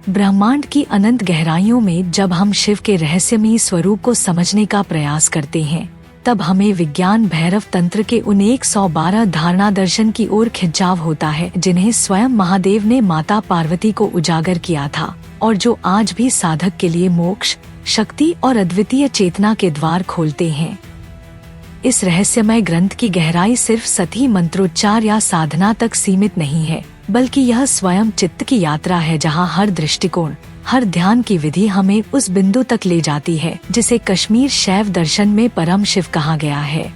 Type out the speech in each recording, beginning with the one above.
ब्रह्मांड की अनंत गहराइयों में जब हम शिव के रहस्यमयी स्वरूप को समझने का प्रयास करते हैं, तब हमें विज्ञान भैरव तंत्र के उन 112 धारणा दर्शन की ओर खिंचाव होता है, जिन्हें स्वयं महादेव ने माता पार्वती को उजागर किया था और जो आज भी साधक के लिए मोक्ष, शक्ति और अद्वितीय चेतना के द्वार खोलते हैं। इस रहस्यमय ग्रंथ की गहराई सिर्फ सती मंत्रोच्चार या साधना तक सीमित नहीं है, बल्कि यह स्वयं चित्त की यात्रा है, जहाँ हर दृष्टिकोण, हर ध्यान की विधि हमें उस बिंदु तक ले जाती है जिसे कश्मीर शैव दर्शन में परम शिव कहा गया है।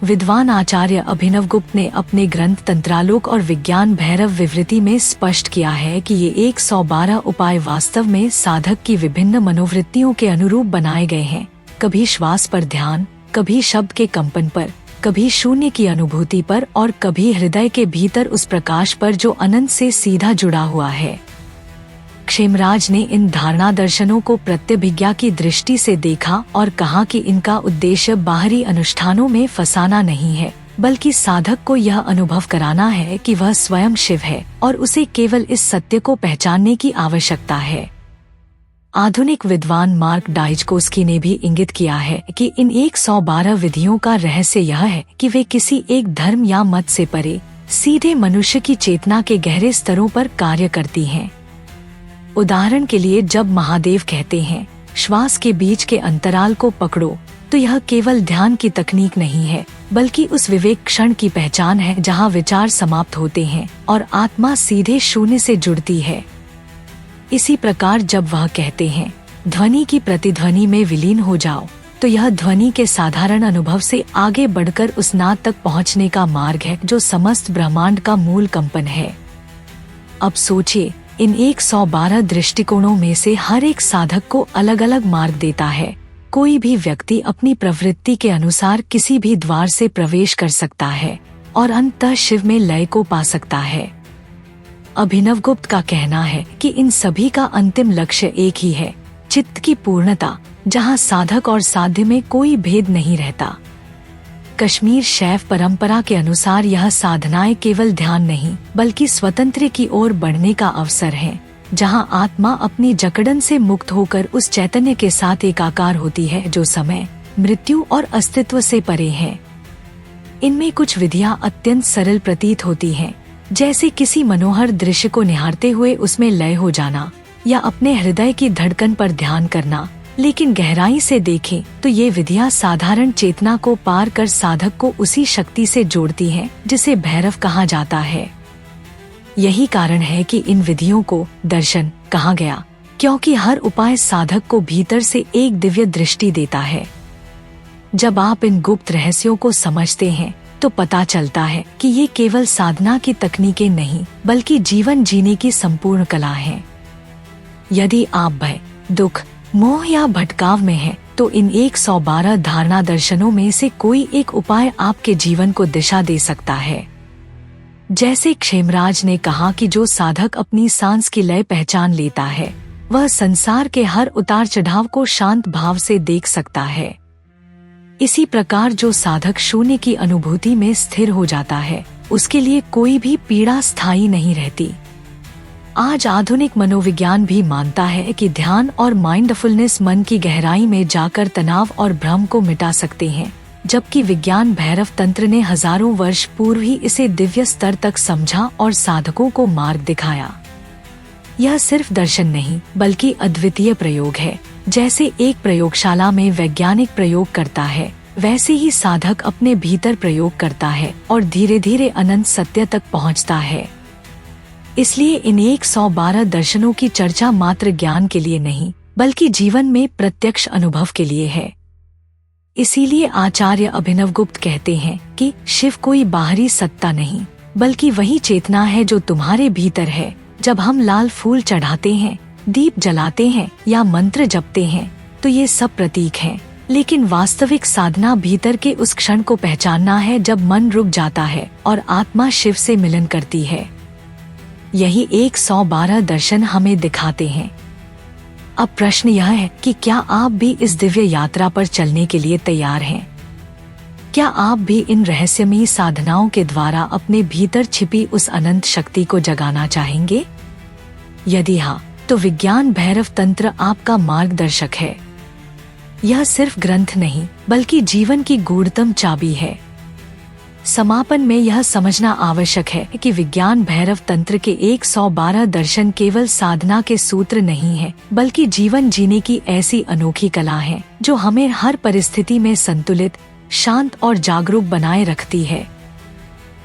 विद्वान आचार्य अभिनवगुप्त ने अपने ग्रंथ तंत्रालोक और विज्ञान भैरव विवृति में स्पष्ट किया है कि ये 112 उपाय वास्तव में साधक की विभिन्न मनोवृत्तियों के अनुरूप बनाए गए हैं। कभी श्वास पर ध्यान, कभी शब्द के कंपन पर, कभी शून्य की अनुभूति पर और कभी हृदय के भीतर उस प्रकाश पर जो अनंत से सीधा जुड़ा हुआ है। क्षेमराज ने इन धारणा दर्शनों को प्रत्यभिज्ञा की दृष्टि से देखा और कहा कि इनका उद्देश्य बाहरी अनुष्ठानों में फंसाना नहीं है, बल्कि साधक को यह अनुभव कराना है कि वह स्वयं शिव है और उसे केवल इस सत्य को पहचानने की आवश्यकता है। आधुनिक विद्वान मार्क डाइजकोस्की ने भी इंगित किया है कि इन 112 विधियों का रहस्य यह है कि वे किसी एक धर्म या मत से परे सीधे मनुष्य की चेतना के गहरे स्तरों पर कार्य करती हैं। उदाहरण के लिए, जब महादेव कहते हैं श्वास के बीच के अंतराल को पकड़ो, तो यह केवल ध्यान की तकनीक नहीं है, बल्कि उस विवेक क्षण की पहचान है जहां विचार समाप्त होते हैं और आत्मा सीधे शून्य से जुड़ती है। इसी प्रकार जब वह कहते हैं ध्वनि की प्रतिध्वनि में विलीन हो जाओ, तो यह ध्वनि के साधारण अनुभव से आगे बढ़कर उस नाद तक पहुंचने का मार्ग है जो समस्त ब्रह्मांड का मूल कंपन है। अब सोचिए, इन 112 दृष्टिकोणों में से हर एक साधक को अलग अलग मार्ग देता है। कोई भी व्यक्ति अपनी प्रवृत्ति के अनुसार किसी भी द्वार से प्रवेश कर सकता है और अंततः शिव में लय को पा सकता है। अभिनवगुप्त का कहना है कि इन सभी का अंतिम लक्ष्य एक ही है, चित्त की पूर्णता, जहां साधक और साध्य में कोई भेद नहीं रहता। कश्मीर शैव परंपरा के अनुसार यह साधनाएं केवल ध्यान नहीं, बल्कि स्वतंत्र की ओर बढ़ने का अवसर है, जहां आत्मा अपनी जकड़न से मुक्त होकर उस चैतन्य के साथ एकाकार होती है जो समय, मृत्यु और अस्तित्व से परे है। इनमें कुछ विधियां अत्यंत सरल प्रतीत होती हैं, जैसे किसी मनोहर दृश्य को निहारते हुए उसमें लय हो जाना या अपने हृदय की धड़कन पर ध्यान करना। लेकिन गहराई से देखें तो ये विधियां साधारण चेतना को पार कर साधक को उसी शक्ति से जोड़ती हैं जिसे भैरव कहा जाता है। यही कारण है कि इन विधियों को दर्शन कहा गया, क्योंकि हर उपाय साधक को भीतर से एक दिव्य दृष्टि देता है। जब आप इन गुप्त रहस्यों को समझते हैं तो पता चलता है कि ये केवल साधना की तकनीकें नहीं, बल्कि जीवन जीने की संपूर्ण कला है। यदि आप भय, दुख, मोह या भटकाव में हैं, तो इन 112 धारणा दर्शनों में से कोई एक उपाय आपके जीवन को दिशा दे सकता है। जैसे क्षेमराज ने कहा कि जो साधक अपनी सांस की लय पहचान लेता है, वह संसार के हर उतार चढ़ाव को शांत भाव से देख सकता है। इसी प्रकार जो साधक शून्य की अनुभूति में स्थिर हो जाता है, उसके लिए कोई भी पीड़ा स्थायी नहीं रहती। आज आधुनिक मनोविज्ञान भी मानता है कि ध्यान और माइंडफुलनेस मन की गहराई में जाकर तनाव और भ्रम को मिटा सकते हैं, जबकि विज्ञान भैरव तंत्र ने हजारों वर्ष पूर्व ही इसे दिव्य स्तर तक समझा और साधकों को मार्ग दिखाया। यह सिर्फ दर्शन नहीं, बल्कि अद्वितीय प्रयोग है। जैसे एक प्रयोगशाला में वैज्ञानिक प्रयोग करता है, वैसे ही साधक अपने भीतर प्रयोग करता है और धीरे धीरे अनंत सत्य तक पहुंचता है। इसलिए इन 112 दर्शनों की चर्चा मात्र ज्ञान के लिए नहीं, बल्कि जीवन में प्रत्यक्ष अनुभव के लिए है। इसीलिए आचार्य अभिनवगुप्त कहते हैं कि शिव कोई बाहरी सत्ता नहीं, बल्कि वही चेतना है जो तुम्हारे भीतर है। जब हम लाल फूल चढ़ाते हैं, दीप जलाते हैं या मंत्र जपते हैं, तो ये सब प्रतीक हैं, लेकिन वास्तविक साधना भीतर के उस क्षण को पहचानना है जब मन रुक जाता है और आत्मा शिव से मिलन करती है। यही 112 दर्शन हमें दिखाते हैं। अब प्रश्न यह है कि क्या आप भी इस दिव्य यात्रा पर चलने के लिए तैयार हैं? क्या आप भी इन रहस्यमयी साधनाओं के द्वारा अपने भीतर छिपी उस अनंत शक्ति को जगाना चाहेंगे? यदि हाँ, तो विज्ञान भैरव तंत्र आपका मार्गदर्शक है। यह सिर्फ ग्रंथ नहीं बल्कि जीवन की गूढ़तम चाबी है। समापन में यह समझना आवश्यक है कि विज्ञान भैरव तंत्र के 112 दर्शन केवल साधना के सूत्र नहीं है, बल्कि जीवन जीने की ऐसी अनोखी कला है जो हमें हर परिस्थिति में संतुलित, शांत और जागरूक बनाए रखती है।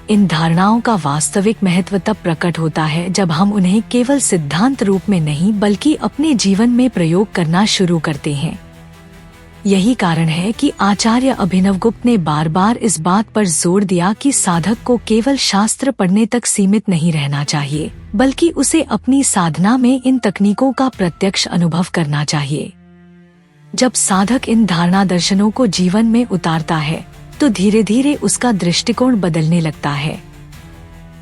इन धारणाओं का वास्तविक महत्व तब प्रकट होता है जब हम उन्हें केवल सिद्धांत रूप में नहीं बल्कि अपने जीवन में प्रयोग करना शुरू करते हैं। यही कारण है कि आचार्य अभिनवगुप्त ने बार बार इस बात पर जोर दिया कि साधक को केवल शास्त्र पढ़ने तक सीमित नहीं रहना चाहिए, बल्कि उसे अपनी साधना में इन तकनीकों का प्रत्यक्ष अनुभव करना चाहिए। जब साधक इन धारणा दर्शनों को जीवन में उतारता है तो धीरे धीरे उसका दृष्टिकोण बदलने लगता है।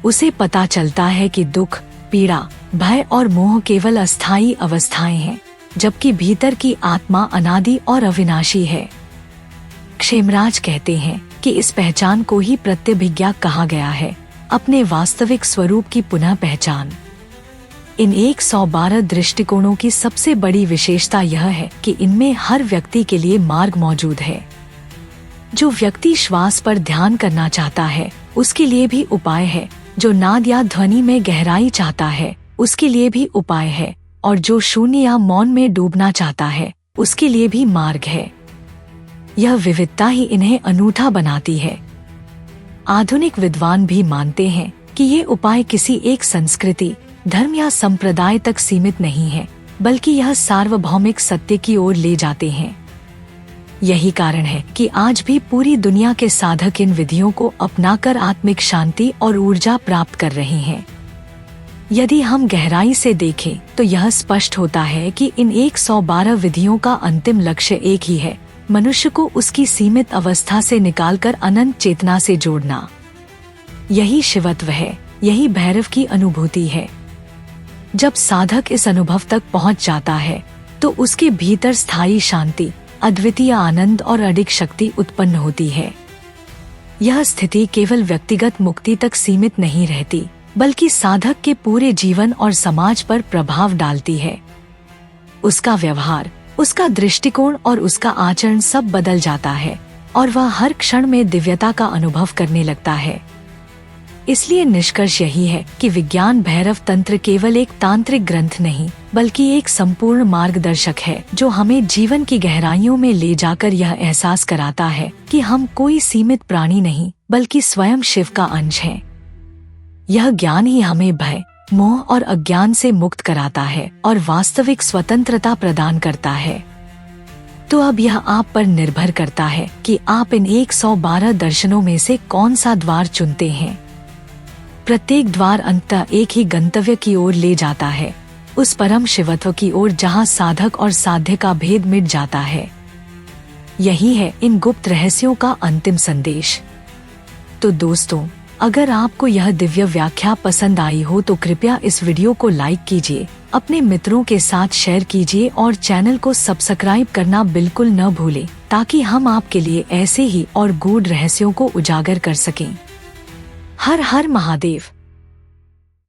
उसे पता चलता है कि दुख, पीड़ा, भय और मोह केवल अस्थायी अवस्थाएं हैं, जबकि भीतर की आत्मा अनादि और अविनाशी है। क्षेमराज कहते हैं कि इस पहचान को ही प्रत्यभिज्ञा कहा गया है, अपने वास्तविक स्वरूप की पुनः पहचान। इन 112 दृष्टिकोणों की सबसे बड़ी विशेषता यह है कि इनमें हर व्यक्ति के लिए मार्ग मौजूद है। जो व्यक्ति श्वास पर ध्यान करना चाहता है उसके लिए भी उपाय है, जो नाद या ध्वनि में गहराई चाहता है उसके लिए भी उपाय है, और जो शून्य या मौन में डूबना चाहता है उसके लिए भी मार्ग है। यह विविधता ही इन्हें अनूठा बनाती है। आधुनिक विद्वान भी मानते हैं कि ये उपाय किसी एक संस्कृति, धर्म या संप्रदाय तक सीमित नहीं है, बल्कि यह सार्वभौमिक सत्य की ओर ले जाते हैं। यही कारण है कि आज भी पूरी दुनिया के साधक इन विधियों को अपनाकर आत्मिक शांति और ऊर्जा प्राप्त कर रहे हैं। यदि हम गहराई से देखें तो यह स्पष्ट होता है कि इन 112 विधियों का अंतिम लक्ष्य एक ही है, मनुष्य को उसकी सीमित अवस्था से निकालकर अनंत चेतना से जोड़ना। यही शिवत्व है, यही भैरव की अनुभूति है। जब साधक इस अनुभव तक पहुंच जाता है तो उसके भीतर स्थायी शांति, अद्वितीय आनंद और अडिग शक्ति उत्पन्न होती है। यह स्थिति केवल व्यक्तिगत मुक्ति तक सीमित नहीं रहती, बल्कि साधक के पूरे जीवन और समाज पर प्रभाव डालती है। उसका व्यवहार, उसका दृष्टिकोण और उसका आचरण सब बदल जाता है और वह हर क्षण में दिव्यता का अनुभव करने लगता है। इसलिए निष्कर्ष यही है कि विज्ञान भैरव तंत्र केवल एक तांत्रिक ग्रंथ नहीं बल्कि एक संपूर्ण मार्गदर्शक है, जो हमें जीवन की गहराइयों में ले जाकर यह एहसास कराता है कि हम कोई सीमित प्राणी नहीं बल्कि स्वयं शिव का अंश हैं। यह ज्ञान ही हमें भय, मोह और अज्ञान से मुक्त कराता है और वास्तविक स्वतंत्रता प्रदान करता है। तो अब यह आप पर निर्भर करता है कि आप इन 112 दर्शनों में से कौन सा द्वार चुनते हैं। प्रत्येक द्वार अंततः एक ही गंतव्य की ओर ले जाता है, उस परम शिवत्व की ओर जहाँ साधक और साध्य का भेद मिट जाता है। यही है इन गुप्त रहस्यों का अंतिम संदेश। तो दोस्तों, अगर आपको यह दिव्य व्याख्या पसंद आई हो तो कृपया इस वीडियो को लाइक कीजिए, अपने मित्रों के साथ शेयर कीजिए और चैनल को सब्सक्राइब करना बिल्कुल न भूलें, ताकि हम आपके लिए ऐसे ही और गूढ़ रहस्यों को उजागर कर सकें। हर हर महादेव।